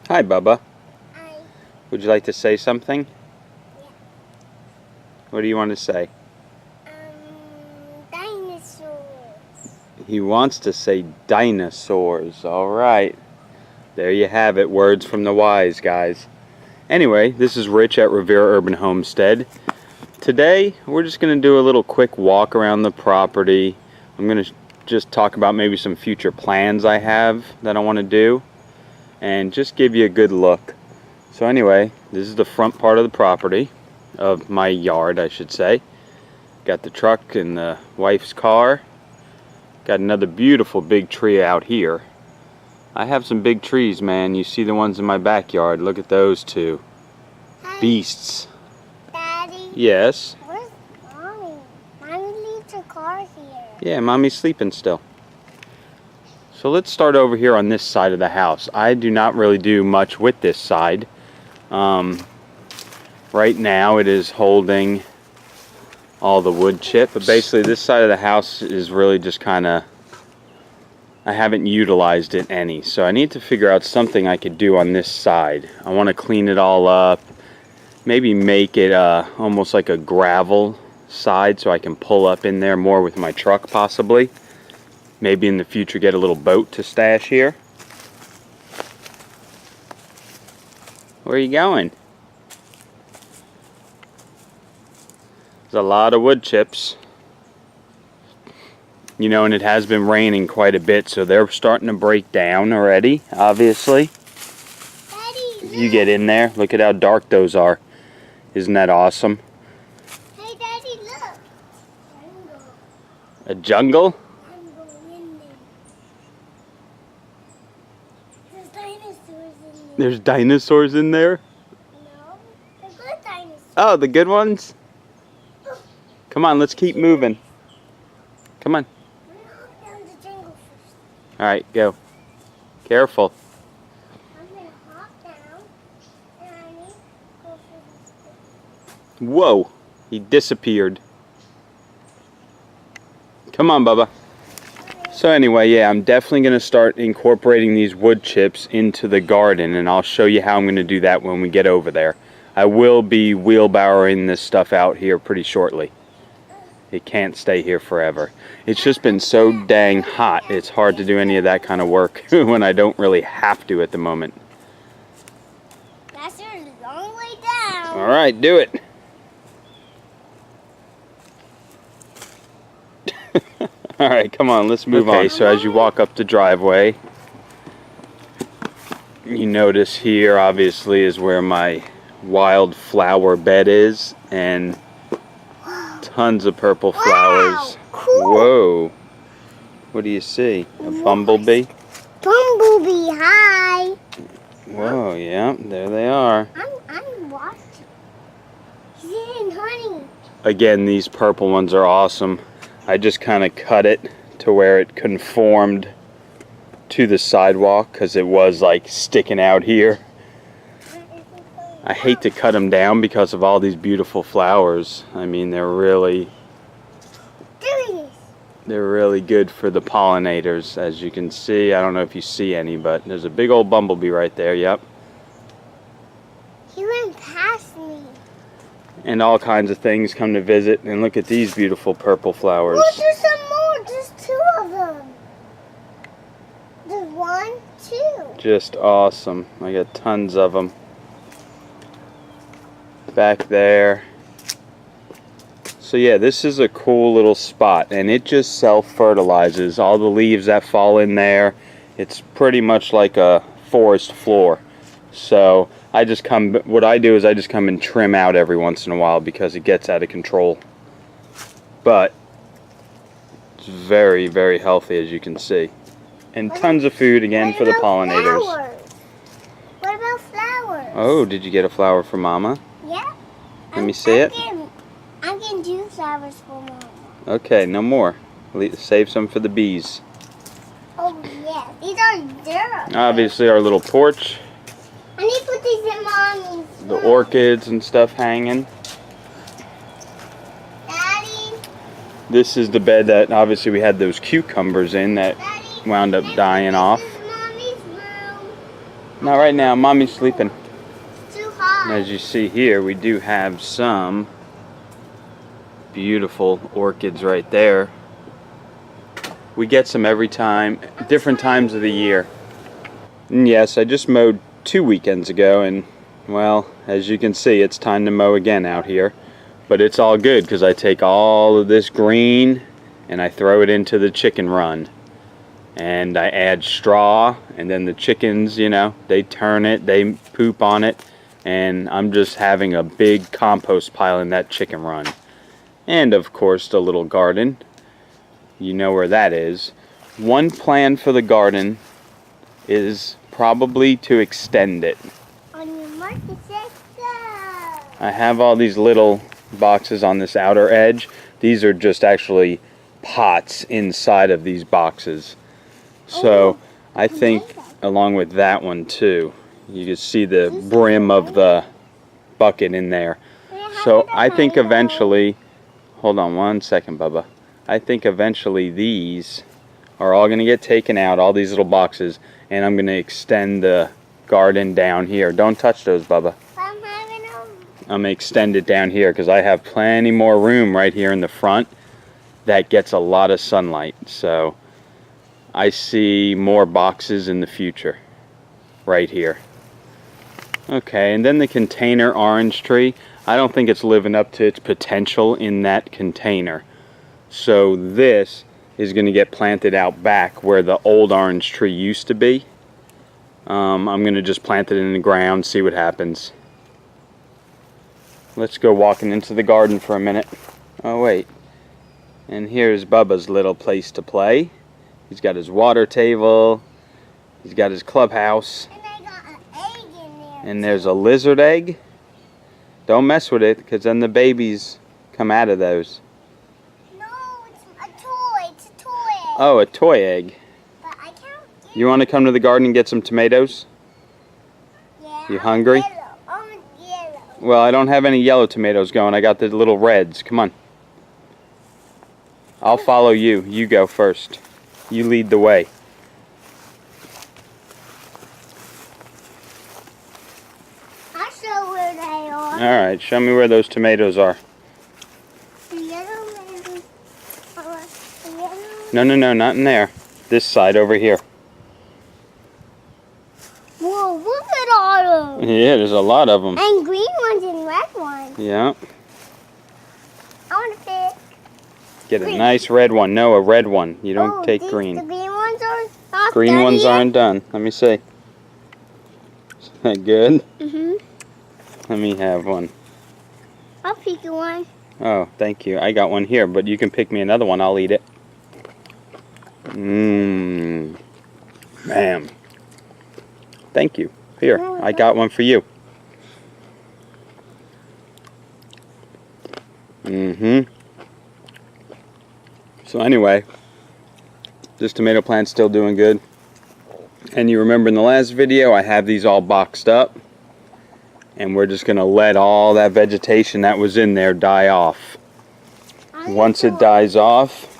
Hi, Bubba. Hi. Would you like to say something? Yeah. What do you want to say? Dinosaurs. He wants to say dinosaurs. All right. There you have it. Words from the wise, guys. Anyway, this is Rich at Rivera Urban Homestead. Today, we're just going to do a little quick walk around the property. I'm going to just talk about maybe some future plans I have that I want to do, and just give you a good look. So anyway, this is the front part of the property, of my yard I should say. Got the truck and the wife's car. Got another beautiful big tree out here. I have some big trees, man. You see the ones in my backyard. Look at those two. Hey, Beasts. Daddy. Yes? Where's Mommy? Mommy leaves her car here. Yeah, Mommy's sleeping still. So let's start over here on this side of the house. I do not really do much with this side. Right now it is holding all the wood chip, but basically this side of the house is really just kind of, I haven't utilized it any, so I need to figure out something I could do on this side. I want to clean it all up, maybe make it almost like a gravel side so I can pull up in there more with my truck possibly. Maybe in the future get a little boat to stash here. Where are you going? There's a lot of wood chips. You know, and it has been raining quite a bit, so they're starting to break down already, obviously. Daddy, You get in there, look at how dark those are. Isn't that awesome? Hey, Daddy, look. Jungle. A jungle? Jungle in there. There's dinosaurs in there. There's dinosaurs in there? No, the good dinosaurs. Oh, the good ones? Come on, let's keep moving. Come on. We're gonna hop down the jungle first. Alright, go. Careful. I'm gonna hop down, and I need to go for this. Whoa, he disappeared. Come on, Bubba. So anyway, yeah, I'm definitely going to start incorporating these wood chips into the garden, and I'll show you how I'm going to do that when we get over there. I will be wheelbarrowing this stuff out here pretty shortly. It can't stay here forever. It's just been so dang hot, it's hard to do any of that kind of work when I don't really have to at the moment. That's a long way down. Alright, do it. Alright, come on, let's move on. So as you walk up the driveway, you notice here obviously is where my wildflower bed is, and tons of purple flowers. Cool. Whoa. What do you see? A bumblebee? Bumblebee, hi. Whoa, yeah, there they are. I'm watching. He's eating honey. Again, these purple ones are awesome. I just kind of cut it to where it conformed to the sidewalk because it was like sticking out here. I hate to cut them down because of all these beautiful flowers. I mean, they're really good for the pollinators, as you can see. I don't know if you see any, but there's a big old bumblebee right there. Yep. He went past me. And all kinds of things come to visit. And look at these beautiful purple flowers. Oh, there's some more. There's two of them. There's one, two. Just awesome. I got tons of them. Back there. So yeah, this is a cool little spot, and it just self-fertilizes. All the leaves that fall in there, it's pretty much like a forest floor. So what I do is I just come and trim out every once in a while because it gets out of control. But it's very, very healthy, as you can see. And tons of food again for the pollinators. Flowers? What about flowers? Oh, did you get a flower for Mama? Yeah. Let me see it. I'm getting 2 flowers for Mama. Okay, no more. Save some for the bees. Oh yeah, these are dirt. Obviously our little porch. I need to put these in Mommy's room. The orchids and stuff hanging. Daddy. This is the bed that obviously we had those cucumbers in that Daddy, wound up dying off. This is Mommy's room. Not right now, mommy's sleeping. It's too hot. As you see here, we do have some beautiful orchids right there. We get some every time, different times of the year. And yes, I just mowed 2 weekends ago, and well, as you can see, it's time to mow again out here. But it's all good because I take all of this green and I throw it into the chicken run. And I add straw, and then the chickens, you know, they turn it, they poop on it, and I'm just having a big compost pile in that chicken run. And of course the little garden, you know where that is. One plan for the garden is probably to extend it. On your mark, set, go. I have all these little boxes on this outer edge. These are just actually pots inside of these boxes. So I think along with that one too, you can see the brim of the bucket in there. So I think eventually, hold on one second, Bubba. I think eventually these are all going to get taken out, all these little boxes, and I'm going to extend the garden down here. Don't touch those, Bubba. I'm having them. I'm going to extend it down here because I have plenty more room right here in the front that gets a lot of sunlight. So I see more boxes in the future right here. Okay, and then the container orange tree, I don't think it's living up to its potential in that container. So this is going to get planted out back where the old orange tree used to be. I'm going to just plant it in the ground, see what happens. Let's go walking into the garden for a minute. Oh wait, and here's Bubba's little place to play. He's got his water table, he's got his clubhouse, And I got an egg in there. and there's a lizard egg. Don't mess with it, because then the babies come out of those. No, it's a toy. It's a toy. Oh, a toy egg. But I can't get You want to come to the garden and get some tomatoes? Yeah, You hungry? Yellow. I'm yellow. Well, I don't have any yellow tomatoes going. I got the little reds. Come on. I'll follow you. You go first. You lead the way. I'll show where they are. Alright, show me where those tomatoes are. The yellow maybe. The yellow. No, not in there. This side over here. Whoa, look at all of them. Yeah, there's a lot of them. And green ones and red ones. Yeah. I want to pick. Get a Green. nice red one. No, a red one. You don't take The green. green ones are not Green done ones yet? aren't done. Let me see. Is that good? Mhm. Let me have one. I'll pick you one. Oh, thank you. I got one here, but you can pick me another one. I'll eat it. Mmm. Ma'am. Thank you. Here, I got one for you. Mm-hmm. So anyway, this tomato plant's still doing good. And you remember in the last video, I have these all boxed up. And we're just going to let all that vegetation that was in there die off. Once it dies off,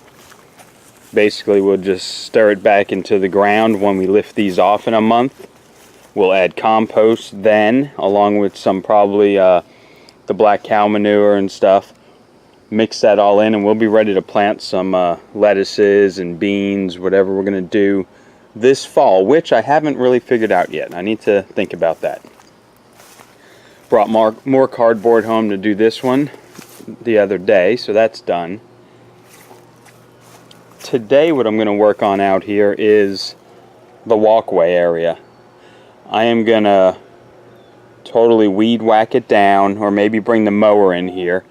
basically we'll just stir it back into the ground when we lift these off in a month. We'll add compost then, along with some probably the black cow manure and stuff. Mix that all in and we'll be ready to plant some lettuces and beans, whatever we're going to do this fall, which I haven't really figured out yet. I need to think about that. Brought more cardboard home to do this one the other day, so that's done. Today what I'm going to work on out here is the walkway area. I am going to totally weed whack it down, or maybe bring the mower in here,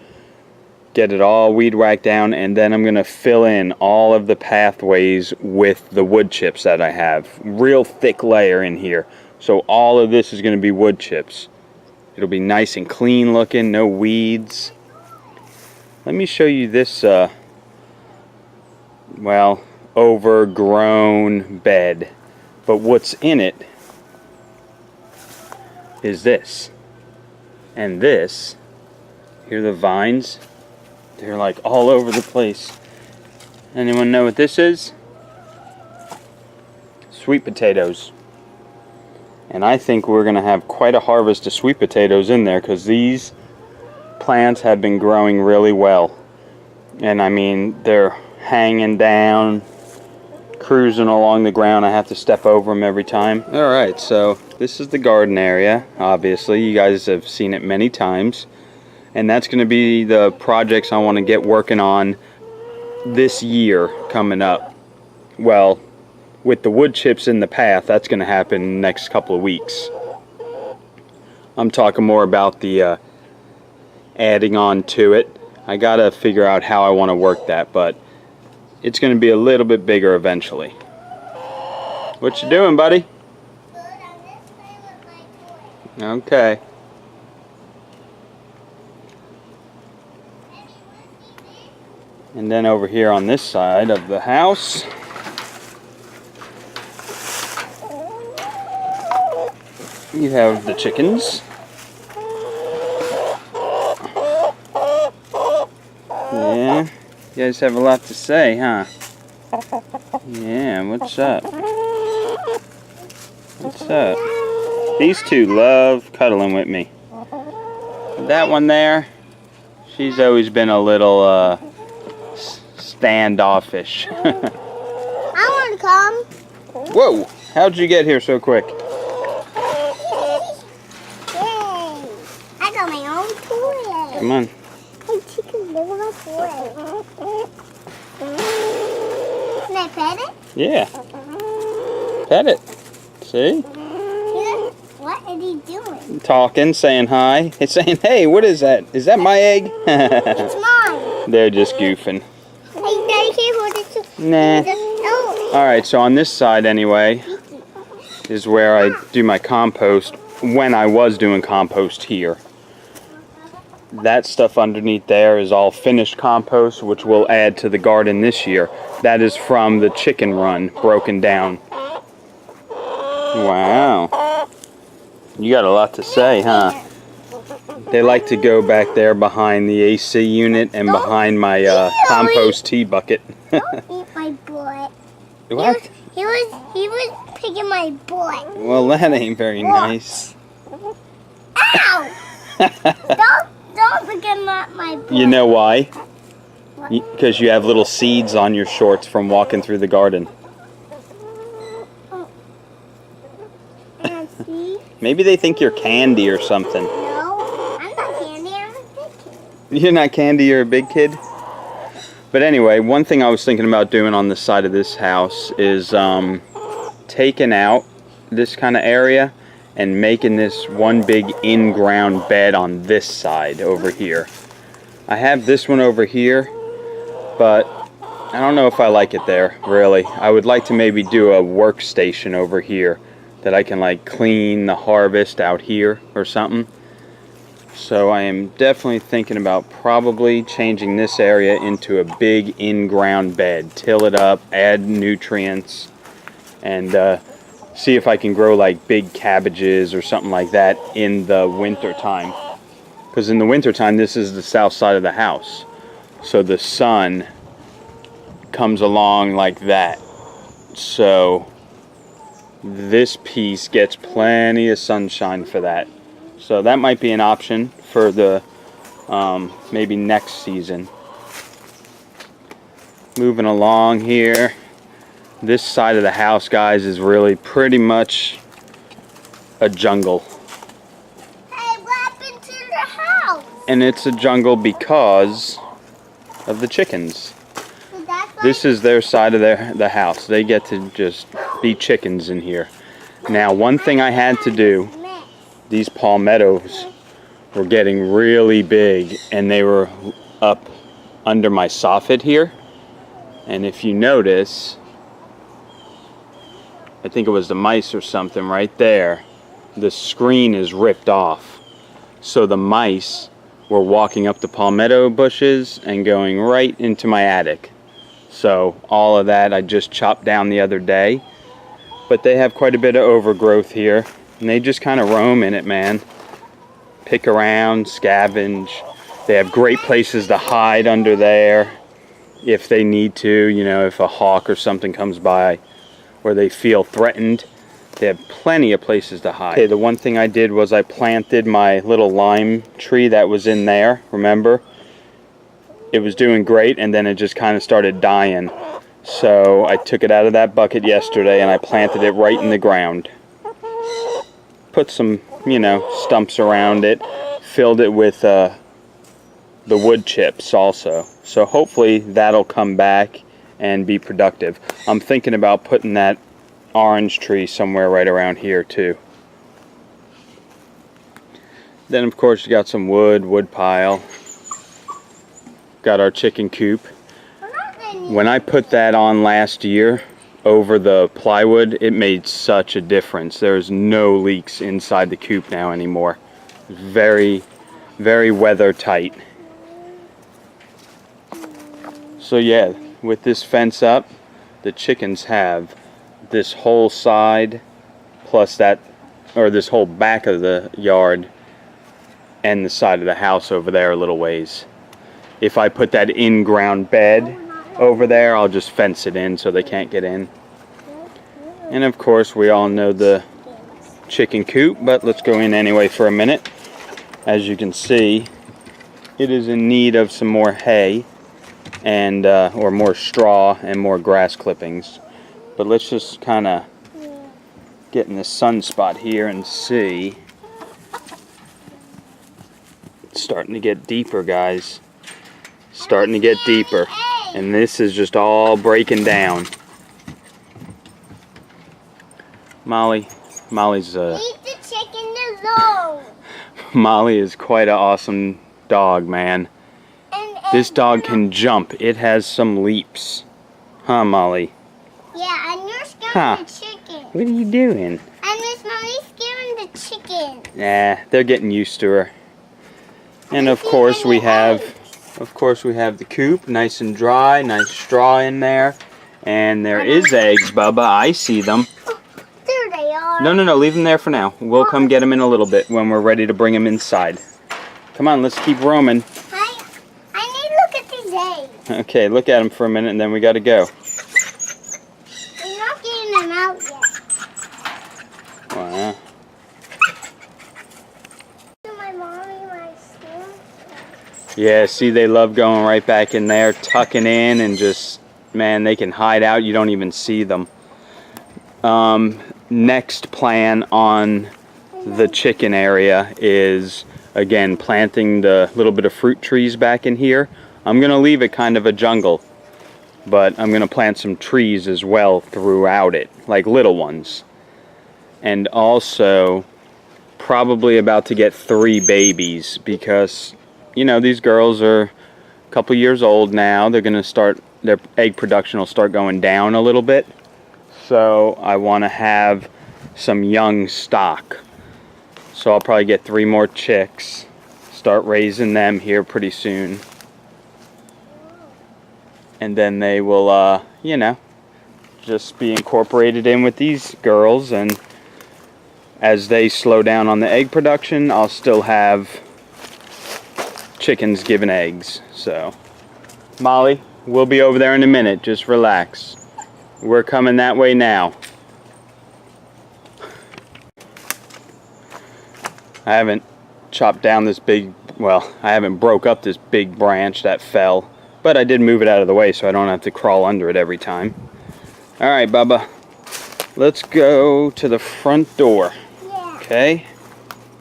get it all weed whacked down, and then I'm going to fill in all of the pathways with the wood chips that I have. Real thick layer in here. So all of this is going to be wood chips. It'll be nice and clean looking, no weeds. Let me show you this, well, overgrown bed. But what's in it is this. And this, here are the vines. They're like all over the place. Anyone know what this is? Sweet potatoes. And I think we're going to have quite a harvest of sweet potatoes in there, because these plants have been growing really well. And I mean, they're hanging down, cruising along the ground. I have to step over them every time. Alright, so this is the garden area. Obviously, you guys have seen it many times. And that's going to be the projects I want to get working on this year coming up. Well, with the wood chips in the path, that's going to happen in the next couple of weeks. I'm talking more about the adding on to it. I got to figure out how I want to work that, but it's going to be a little bit bigger eventually. What you doing, buddy? Good, I'm just playing with my toy. Okay. And then over here on this side of the house, you have the chickens. Yeah, you guys have a lot to say, huh? Yeah, what's up? What's up? These two love cuddling with me. That one there, she's always been a little standoffish. I want to come. Whoa! How'd you get here so quick? Yay! I got my own toy. Come on. Hey, chicken, look at my toy. Can I pet it? Yeah. Pet it. See? What is he doing? Talking, saying hi. It's saying, hey, what is that? Is that my egg? It's mine. They're just goofing. Hey, Daddy, can't hold it too. Nah. No. Alright, so on this side anyway is where I do my compost when I was doing compost here. That stuff underneath there is all finished compost, which we'll add to the garden this year. That is from the chicken run, broken down. Wow. You got a lot to say, huh? They like to go back there behind the AC unit and behind my compost tea bucket. Don't eat my butt. What? He was picking my butt. Well, that ain't very nice. Ow! don't pick him up my butt. You know why? Because you have little seeds on your shorts from walking through the garden. See? Maybe they think you're candy or something. No, I'm not candy. I'm a big kid. You're not candy, you're a big kid? But anyway, one thing I was thinking about doing on the side of this house is taking out this kind of area and making this one big in-ground bed on this side over here. I have this one over here, but I don't know if I like it there, really. I would like to maybe do a workstation over here that I can like clean the harvest out here or something. So I am definitely thinking about probably changing this area into a big in-ground bed. Till it up, add nutrients, and see if I can grow like big cabbages or something like that in the winter time. Because in the winter time, this is the south side of the house. So the sun comes along like that. So this piece gets plenty of sunshine for that. So that might be an option for the maybe next season. Moving along here. This side of the house, guys, is really pretty much a jungle. Hey, what happened to the house? And it's a jungle because of the chickens. So that's why This is their side of the house. They get to just be chickens in here. Now, one thing I had to do, these palmettos were getting really big and they were up under my soffit here. And if you notice, I think it was the mice or something right there, the screen is ripped off. So the mice were walking up the palmetto bushes and going right into my attic. So all of that I just chopped down the other day. But they have quite a bit of overgrowth here. And they just kind of roam in it, man. Pick around, scavenge. They have great places to hide under there if they need to, you know, if a hawk or something comes by, or they feel threatened. They have plenty of places to hide. Okay, the one thing I did was I planted my little lime tree that was in there, remember? It was doing great, and then it just kind of started dying. So I took it out of that bucket yesterday and I planted it right in the ground. Put some, you know, stumps around it. Filled it with the wood chips also. So hopefully that'll come back and be productive. I'm thinking about putting that orange tree somewhere right around here too. Then of course you got some wood pile. Got our chicken coop. When I put that on last year over the plywood, it made such a difference. There's no leaks inside the coop now anymore. Very, very weather tight. So yeah, with this fence up, the chickens have this whole side plus that, or this whole back of the yard and the side of the house over there a little ways. If I put that in-ground bed over there, I'll just fence it in so they can't get in. And of course we all know the chicken coop, but let's go in anyway for a minute. As you can see, it is in need of some more hay and or more straw and more grass clippings. But let's just kind of get in the sun spot here and see. It's starting to get deeper, guys. Starting to get deeper. And this is just all breaking down. Molly's Leave the chicken alone. Molly is quite an awesome dog, man. This dog can jump. It has some leaps. Huh, Molly? Yeah, and you're scaring the chicken. What are you doing? And Miss Molly's scaring the chicken. Nah, they're getting used to her. And of course we have the coop, nice and dry, nice straw in there. And there is eggs, Bubba. I see them. There they are. No, leave them there for now. We'll come get them in a little bit when we're ready to bring them inside. Come on, let's keep roaming. I need to look at these eggs. Okay, look at them for a minute and then we gotta go. You're not getting them out yet. Wow. Yeah, see, they love going right back in there, tucking in, and just, man, they can hide out. You don't even see them. Next plan on the chicken area is, again, planting the little bit of fruit trees back in here. I'm going to leave it kind of a jungle, but I'm going to plant some trees as well throughout it, like little ones. And also, probably about to get 3 babies because, you know, these girls are a couple years old now. They're going to start, their egg production will start going down a little bit. So I want to have some young stock. So I'll probably get 3 more chicks, start raising them here pretty soon. And then they will, you know, just be incorporated in with these girls. And as they slow down on the egg production, I'll still have chickens giving eggs. So Molly, we'll be over there in a minute. Just relax. We're coming that way now. I haven't chopped down this big, well, I haven't broke up this big branch that fell, but I did move it out of the way so I don't have to crawl under it every time. All right, Bubba, let's go to the front door. Yeah. Okay?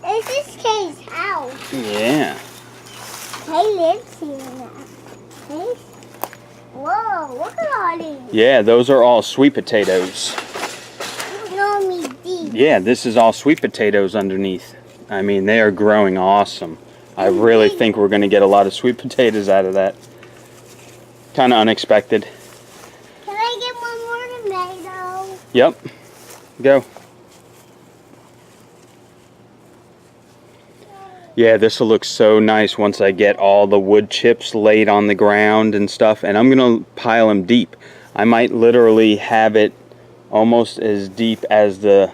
This is Kay's house. Yeah. Kay lives here now. Kay? Whoa, look at all these. Yeah, those are all sweet potatoes. You know me deep. Yeah, this is all sweet potatoes underneath. I mean, they are growing awesome. I really think we're going to get a lot of sweet potatoes out of that. Kind of unexpected. Can I get one more tomato? Yep. Go. Yeah, this will look so nice once I get all the wood chips laid on the ground and stuff. And I'm going to pile them deep. I might literally have it almost as deep as the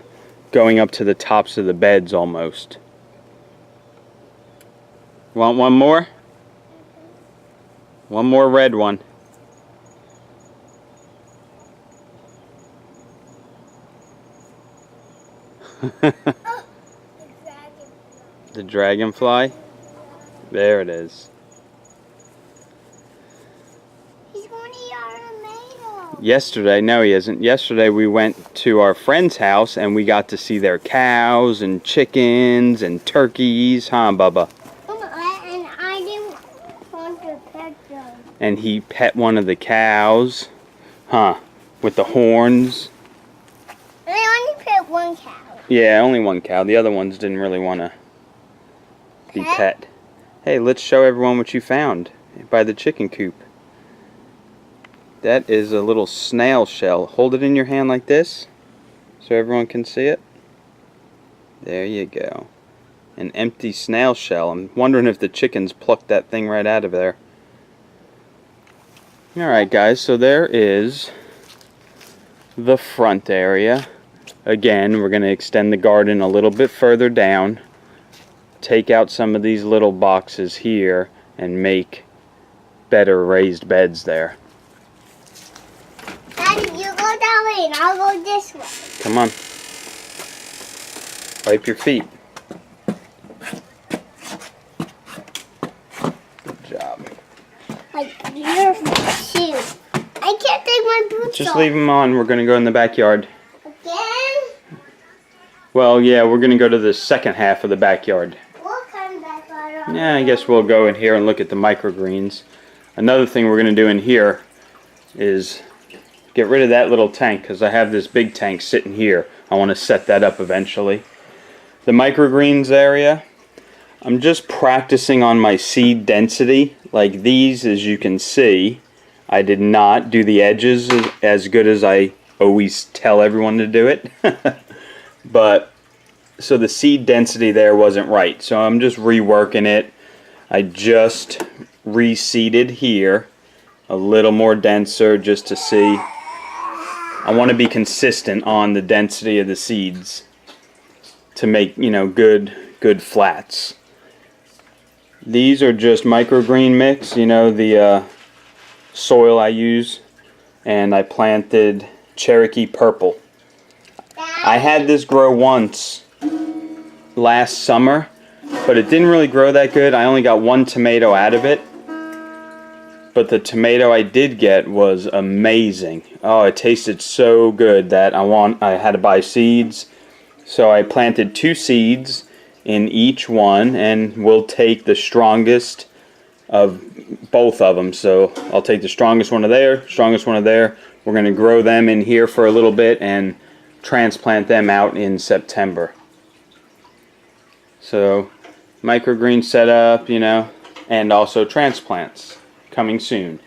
going up to the tops of the beds almost. Want one more? One more red one. The dragonfly? There it is. He's going to eat our tomato. Yesterday, no he isn't. Yesterday we went to our friend's house and we got to see their cows and chickens and turkeys, huh, Bubba? And I didn't want to pet them. And he pet one of the cows, huh, with the horns. And I only pet one cow. Yeah, only one cow. The other ones didn't really want to be pet. Hey, let's show everyone what you found by the chicken coop. That is a little snail shell. Hold it in your hand like this so everyone can see it. There you go. An empty snail shell. I'm wondering if the chickens plucked that thing right out of there. Alright guys, so there is the front area. Again, we're going to extend the garden a little bit further down. Take out some of these little boxes here and make better raised beds there. Daddy, you go that way and I'll go this way. Come on. Wipe your feet. Good job. Like your shoes. I can't take my boots off. Just leave them on. We're going to go in the backyard. Again? Well, yeah, we're going to go to the second half of the backyard. What kind of backyard? Yeah, I guess we'll go in here and look at the microgreens. Another thing we're going to do in here is get rid of that little tank because I have this big tank sitting here. I want to set that up eventually. The microgreens area, I'm just practicing on my seed density. Like these, as you can see, I did not do the edges as good as I always tell everyone to do it. But so the seed density there wasn't right, so I'm just reworking it. I just reseeded here a little more denser just to see. I want to be consistent on the density of the seeds to make, you know, good flats. These are just microgreen mix, you know, the soil I use, and I planted Cherokee Purple. I had this grow once last summer, but it didn't really grow that good. I only got one tomato out of it, but the tomato I did get was amazing. Oh, it tasted so good that I had to buy seeds. So I planted 2 seeds in each one, and we'll take the strongest of both of them. So I'll take the strongest one of there, strongest one of there. We're going to grow them in here for a little bit and transplant them out in September. So microgreen setup, you know, and also transplants coming soon.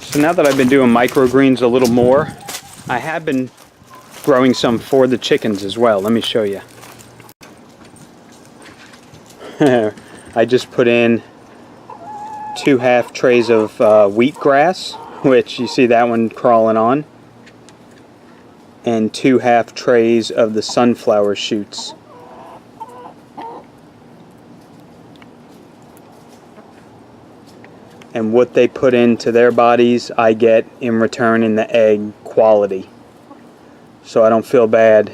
So now that I've been doing microgreens a little more, I have been growing some for the chickens as well. Let me show you. I just put in 2 half trays of wheatgrass, which you see that one crawling on, and 2 half trays of the sunflower shoots. And what they put into their bodies, I get in return in the egg quality. So I don't feel bad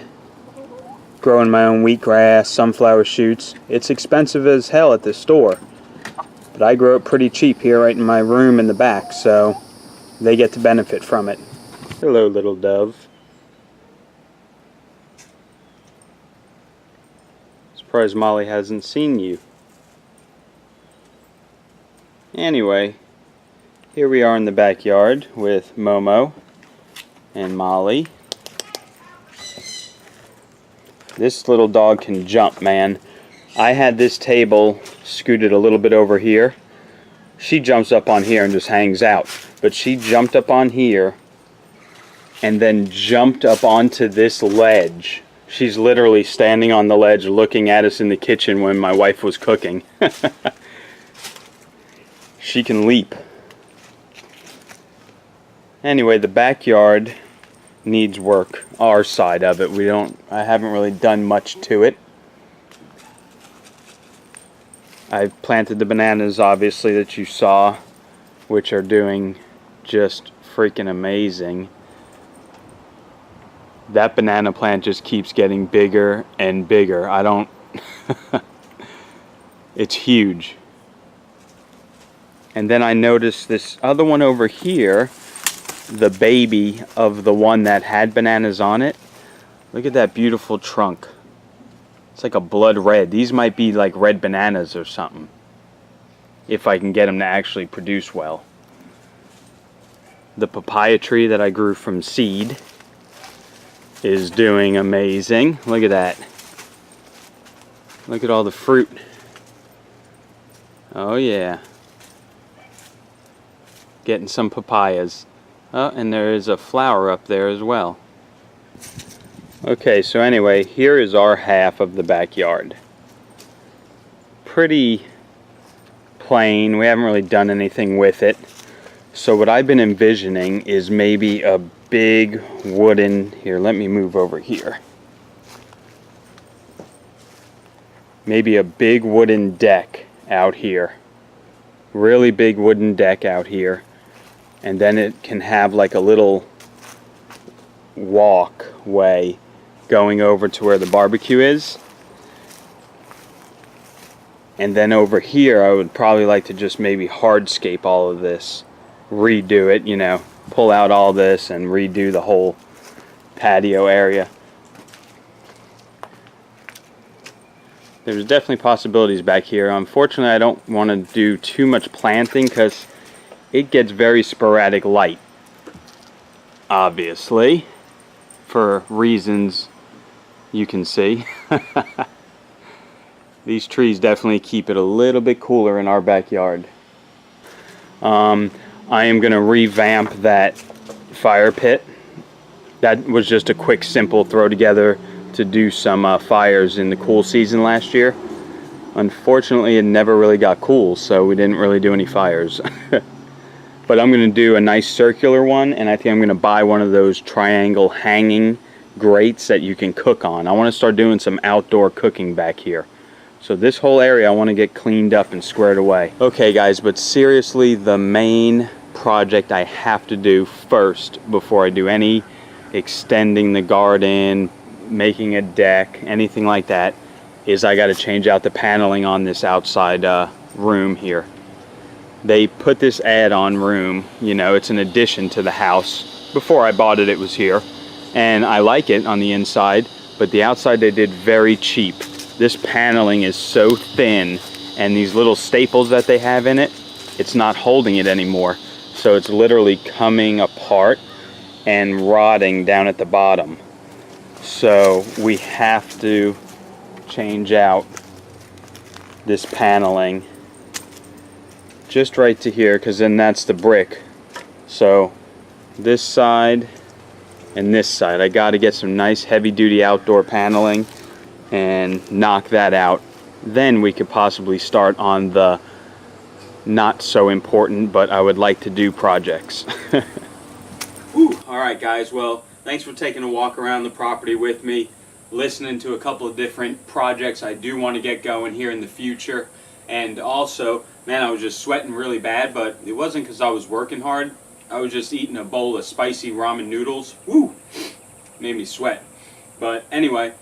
growing my own wheatgrass, sunflower shoots. It's expensive as hell at the store, but I grow it pretty cheap here right in my room in the back, so they get to benefit from it. Hello, little dove. Surprised Molly hasn't seen you. Anyway, here we are in the backyard with Momo and Molly. This little dog can jump, man. I had this table scooted a little bit over here. She jumps up on here and just hangs out. But she jumped up on here and then jumped up onto this ledge. She's literally standing on the ledge looking at us in the kitchen when my wife was cooking. She can leap. Anyway, the backyard needs work. Our side of it. I haven't really done much to it. I've planted the bananas, obviously, that you saw, which are doing just freaking amazing. That banana plant just keeps getting bigger and bigger. I don't it's huge. And then I noticed this other one over here, the baby of the one that had bananas on it. Look at that beautiful trunk. It's like a blood red. These might be like red bananas or something, if I can get them to actually produce well. The papaya tree that I grew from seed is doing amazing. Look at that. Look at all the fruit. Oh yeah. Getting some papayas. Oh, and there is a flower up there as well. Okay, so anyway, here is our half of the backyard. Pretty plain. We haven't really done anything with it. So what I've been envisioning is maybe a big wooden, here, let me move over here. Maybe a big wooden deck out here. Really big wooden deck out here. And then it can have like a little walkway going over to where the barbecue is. And then over here I would probably like to just maybe hardscape all of this. Redo it, you know, pull out all this and redo the whole patio area. There's definitely possibilities back here. Unfortunately, I don't want to do too much planting because it gets very sporadic light, obviously, for reasons you can see. These trees definitely keep it a little bit cooler in our backyard. I am going to revamp that fire pit. That was just a quick, simple throw together to do some fires in the cool season last year. Unfortunately, it never really got cool, so we didn't really do any fires. But I'm going to do a nice circular one, and I think I'm going to buy one of those triangle hanging grates that you can cook on. I want to start doing some outdoor cooking back here. So this whole area I want to get cleaned up and squared away. Okay guys, but seriously, the main project I have to do first before I do any extending the garden, making a deck, anything like that, is I got to change out the paneling on this outside room here. They put this add-on room, you know, it's an addition to the house. Before I bought it, it was here, and I like it on the inside, but the outside they did very cheap. This paneling is so thin, and these little staples that they have in it, it's not holding it anymore. So it's literally coming apart and rotting down at the bottom. So we have to change out this paneling just right to here, because then that's the brick. So this side and this side, I got to get some nice heavy-duty outdoor paneling and knock that out. Then we could possibly start on the not so important but I would like to do projects. Alright guys, well, thanks for taking a walk around the property with me, listening to a couple of different projects I do want to get going here in the future. And also, man, I was just sweating really bad, but it wasn't because I was working hard. I was just eating a bowl of spicy ramen noodles. Woo! Made me sweat. But anyway,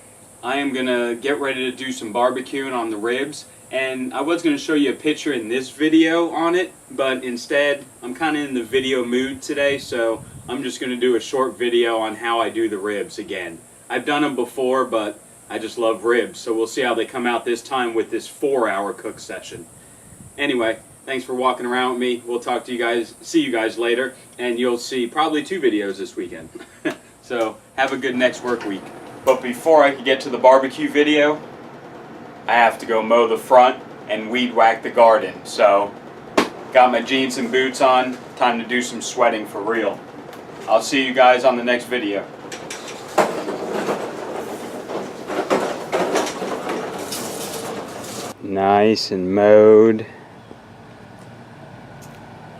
I am going to get ready to do some barbecuing on the ribs. And I was going to show you a picture in this video on it, but instead, I'm kind of in the video mood today, so I'm just going to do a short video on how I do the ribs again. I've done them before, but I just love ribs, so we'll see how they come out this time with this 4-hour cook session. Anyway, thanks for walking around with me. We'll talk to you guys, see you guys later, and you'll see probably 2 videos this weekend. So have a good next work week. But before I can get to the barbecue video, I have to go mow the front and weed whack the garden. So got my jeans and boots on, time to do some sweating for real. I'll see you guys on the next video. Nice and mowed.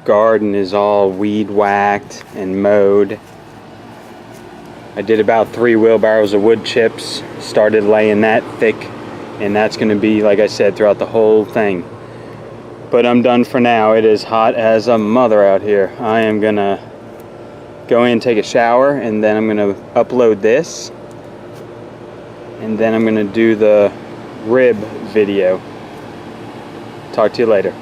Garden is all weed whacked and mowed. I did about 3 wheelbarrows of wood chips, started laying that thick, and that's going to be, like I said, throughout the whole thing. But I'm done for now. It is hot as a mother out here. I am gonna go in, take a shower, and then I'm gonna upload this. And then I'm gonna do the rib video. Talk to you later.